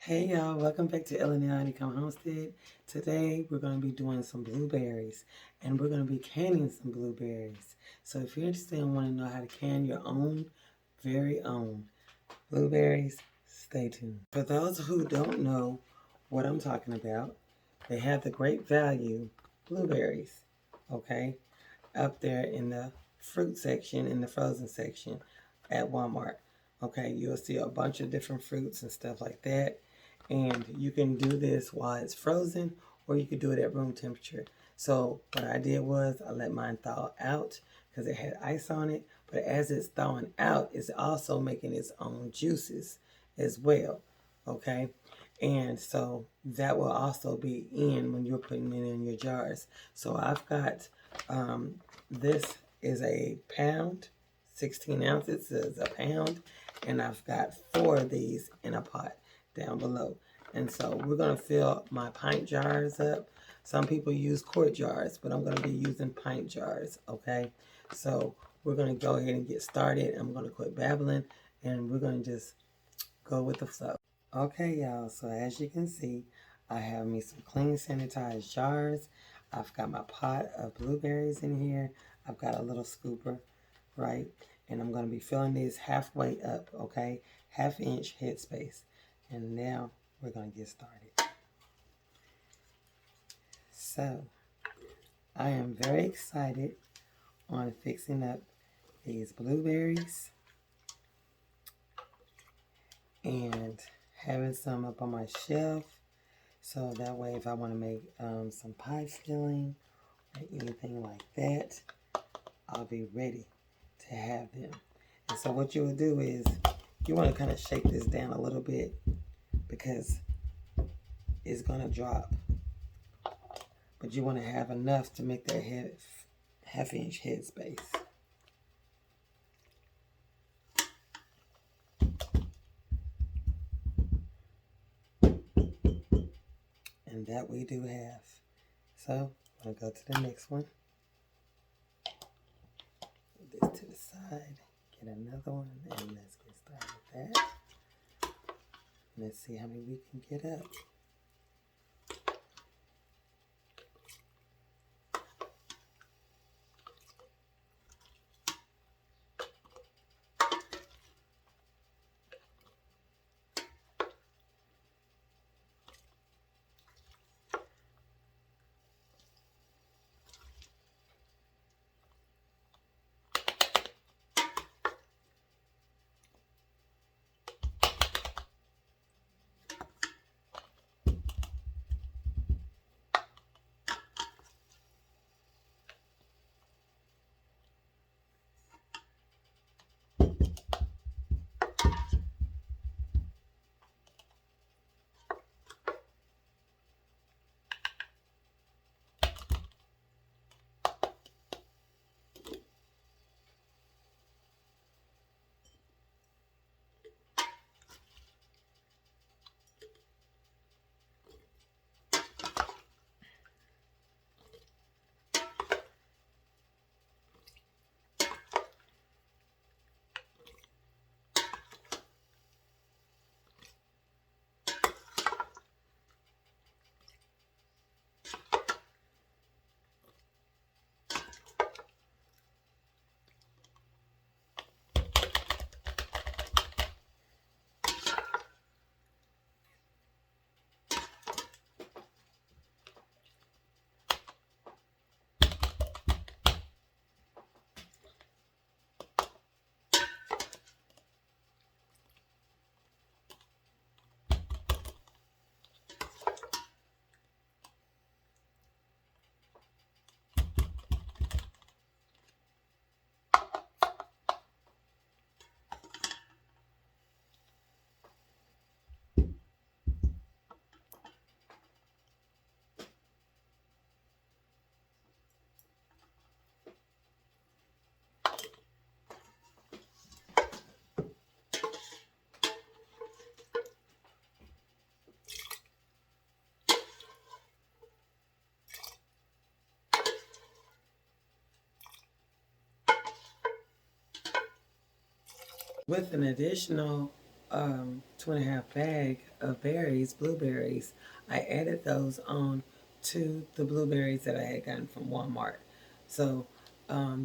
Hey y'all, welcome back to Illinois Honeycomb Homestead. Today we're going to be doing some blueberries and we're going to be canning some blueberries. So if you're interested and want to know how to can your own, very own blueberries, stay tuned. For those who don't know what I'm talking about, they have the great value blueberries, okay, up there in the fruit section, in the frozen section at Walmart. Okay, you'll see a bunch of different fruits and stuff like that. And you can do this while it's frozen, or you could do it at room temperature. So what I did was I let mine thaw out because it had ice on it. But as it's thawing out, it's also making its own juices as well. Okay, and so that will also be in when you're putting it in your jars. So I've got this is a pound, 16 ounces is a pound, and I've got 4 of these in a pot down below. And so we're going to fill my pint jars up. Some people use quart jars, but I'm going to be using pint jars, okay? So we're going to go ahead and get started. I'm going to quit babbling, and we're going to just go with the flow. Okay, y'all, so as you can see, I have me some clean sanitized jars. I've got my pot of blueberries in here. I've got a little scooper, right? And I'm going to be filling these halfway up, okay? 1/2 inch headspace. And now we're going to get started. So, I am very excited on fixing up these blueberries and having some up on my shelf. So that way if I want to make some pie filling or anything like that, I'll be ready to have them. And so what you will do is you want to kind of shake this down a little bit because it's going to drop. But you want to have enough to make that 1/2 inch headspace. And that we do have. So I'm going to go to the next one. Put this to the side. Get another one. And let's get started with that. Let's see how many we can get up. With an additional 2.5 bag of berries, blueberries. I added those on to the blueberries that I had gotten from Walmart. So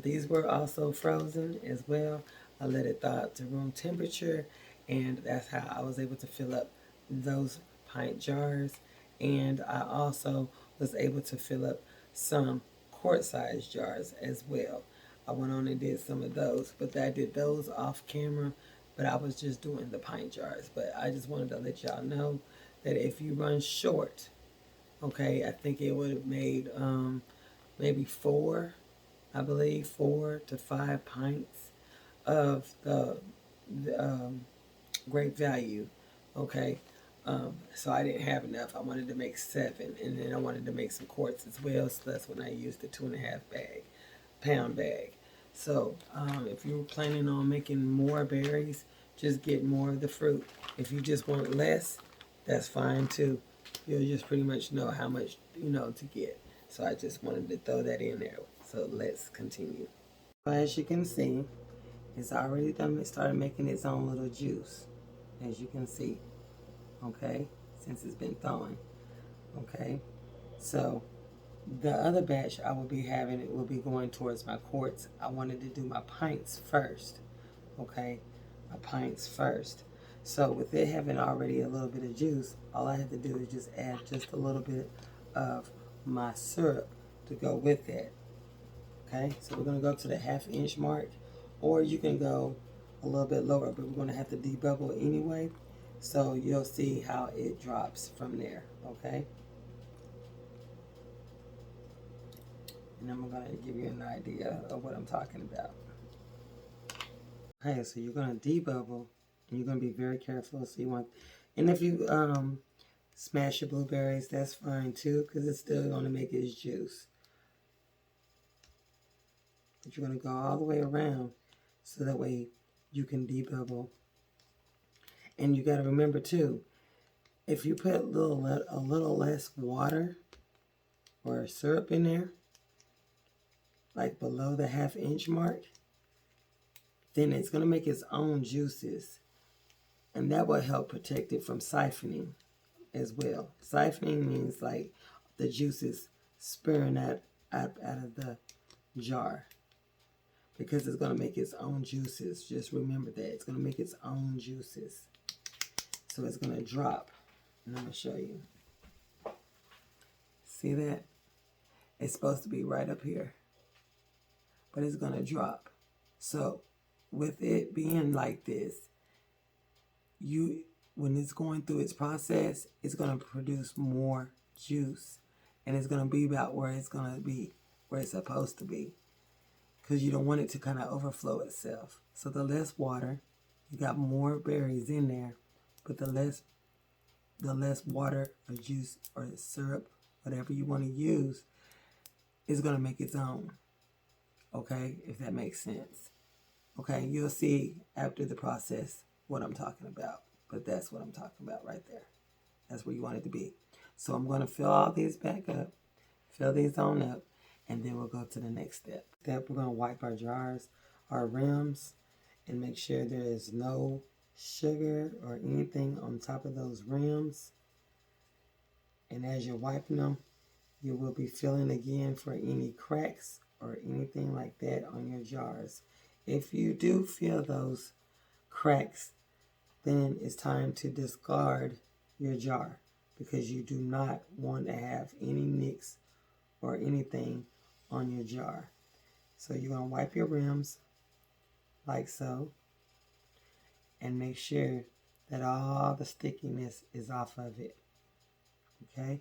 these were also frozen as well. I let it thaw up to room temperature, and that's how I was able to fill up those pint jars. And I also was able to fill up some quart-sized jars as well. I went on and did some of those, but I did those off camera, but I was just doing the pint jars. But I just wanted to let y'all know that if you run short, okay, I think it would have made maybe four, I believe, 4 to 5 pints of the great value, okay. So I didn't have enough. I wanted to make 7, and then I wanted to make some quarts as well. So that's when I used the 2.5 pound bag. So if you were planning on making more berries, just get more of the fruit. If you just want less, that's fine too. You'll just pretty much know how much to get. So I just wanted to throw that in there. So let's continue. As you can see, it's already started making its own little juice. As you can see, okay, since it's been thawing, okay. So the other batch I will be having, it will be going towards my quarts. I wanted to do my pints first, okay, my pints first. So with it having already a little bit of juice, all I have to do is just add just a little bit of my syrup to go with that, okay. So we're going to go to the 1/2 inch mark, or you can go a little bit lower, but we're going to have to debubble anyway. So you'll see how it drops from there, okay? And I'm going to give you an idea of what I'm talking about. Okay, so you're going to debubble, and you're going to be very careful. So you want, and if you smash your blueberries, that's fine too, because it's still going to make its juice. But you're going to go all the way around, so that way you can debubble. And you got to remember too, if you put a little less water or syrup in there, like below the 1/2 inch mark, then it's going to make its own juices, and that will help protect it from siphoning as well. Siphoning means like the juices spurring out of the jar, because it's going to make its own juices. Just remember that it's going to make its own juices. So it's going to drop, and I'm going to show you. See that? It's supposed to be right up here, but it's going to drop. So with it being like this, when it's going through its process, it's going to produce more juice, and it's going to be about where it's going to be, where it's supposed to be, because you don't want it to kind of overflow itself. So the less water, you got more berries in there, but the less water or juice or syrup, whatever you want to use, is going to make its own. Okay, if that makes sense. Okay, you'll see after the process what I'm talking about, but that's what I'm talking about right there. That's where you want it to be. So I'm going to fill all these back up, fill these on up, and then we'll go to the next step. We're going to wipe our jars, our rims, and make sure there is no sugar or anything on top of those rims. And as you're wiping them, you will be filling again for any cracks or anything like that on your jars. If you do feel those cracks, then it's time to discard your jar, because you do not want to have any nicks or anything on your jar. So you're going to wipe your rims like so, and make sure that all the stickiness is off of it. Okay?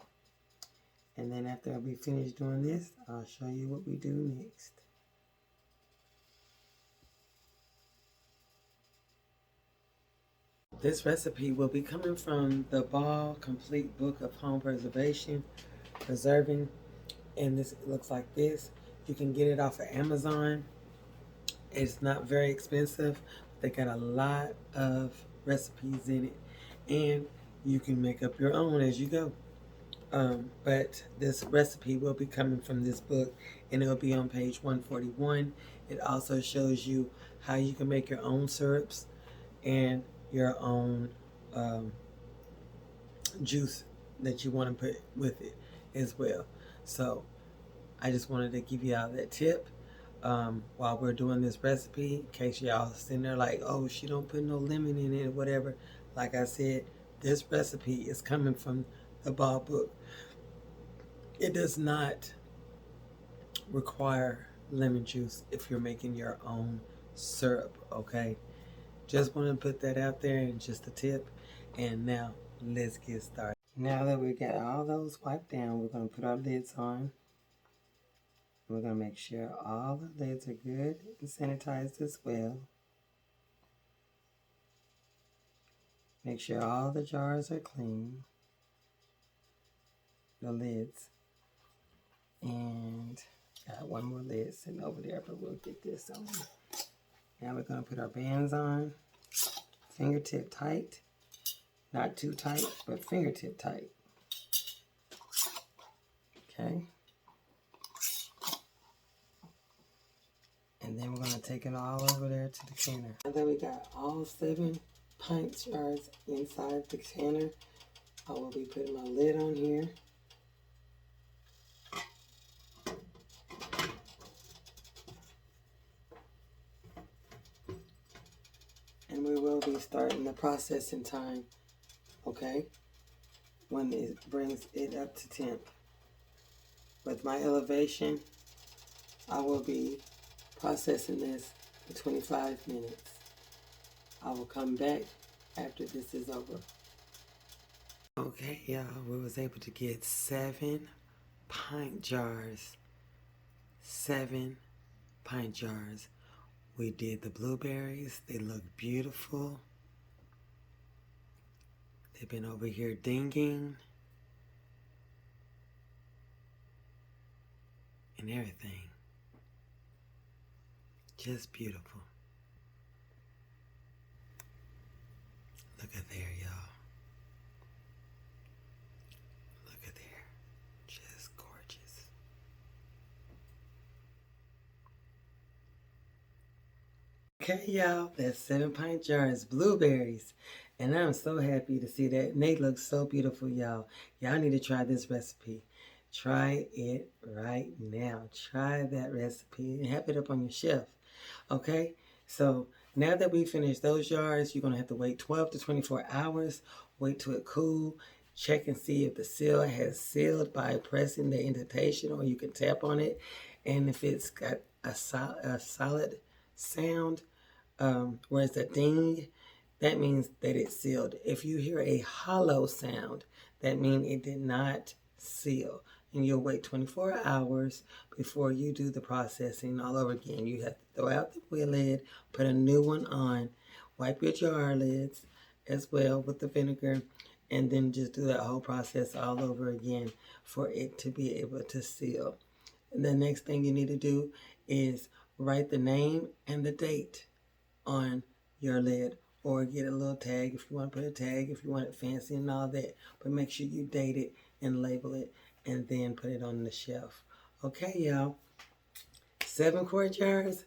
And then after we finish doing this, I'll show you what we do next. This recipe will be coming from the Ball Complete Book of Home Preserving, and this looks like this. You can get it off of Amazon. It's not very expensive. They got a lot of recipes in it, and you can make up your own as you go. But this recipe will be coming from this book, and it will be on page 141. It also shows you how you can make your own syrups, and your own juice that you want to put with it as well. So I just wanted to give y'all that tip while we're doing this recipe, in case y'all sitting there like, oh, she don't put no lemon in it or whatever. Like I said, this recipe is coming from the Bob book. It does not require lemon juice if you're making your own syrup, okay? Just want to put that out there and just a tip. And now let's get started. Now that we got all those wiped down, we're going to put our lids on. We're going to make sure all the lids are good and sanitized as well. Make sure all the jars are clean, the lids. And got one more lid sitting over there, but we'll get this on. Now we're going to put our bands on, fingertip tight. Not too tight, but fingertip tight. Okay. And then we're going to take it all over there to the canner. Now that we got all 7 pint jars inside the canner, I will be putting my lid on here. And we will be starting the processing time, okay, when it brings it up to temp. With my elevation, I will be processing this for 25 minutes. I will come back after this is over. Okay, y'all, we was able to get 7 pint jars. 7 pint jars. We did the blueberries. They look beautiful. They've been over here dinging and everything. Just beautiful. Look at there, y'all. Look at there. Just gorgeous. Okay, y'all, that's 7 pint jars, blueberries. And I'm so happy to see that. And they look so beautiful, y'all. Y'all need to try this recipe. Try it right now. Try that recipe and have it up on your shelf. Okay? So now that we finished those jars, you're going to have to wait 12 to 24 hours. Wait till it cool. Check and see if the seal has sealed by pressing the indentation, or you can tap on it. And if it's got a solid sound, where it's a ding, that means that it's sealed. If you hear a hollow sound, that means it did not seal. And you'll wait 24 hours before you do the processing all over again. You have to throw out the lid, put a new one on, wipe your jar lids as well with the vinegar, and then just do that whole process all over again for it to be able to seal. And the next thing you need to do is write the name and the date on your lid, or get a little tag if you want to put a tag, if you want it fancy and all that. But make sure you date it and label it and then put it on the shelf. Okay, y'all. 7 quart jars,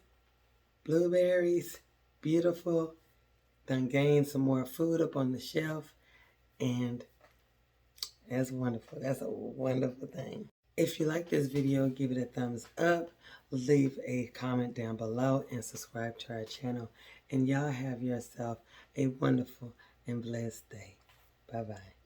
blueberries, beautiful. Done gained some more food up on the shelf, and that's wonderful. That's a wonderful thing. If you like this video, give it a thumbs up, leave a comment down below, and subscribe to our channel. And y'all have yourself a wonderful and blessed day. Bye-bye.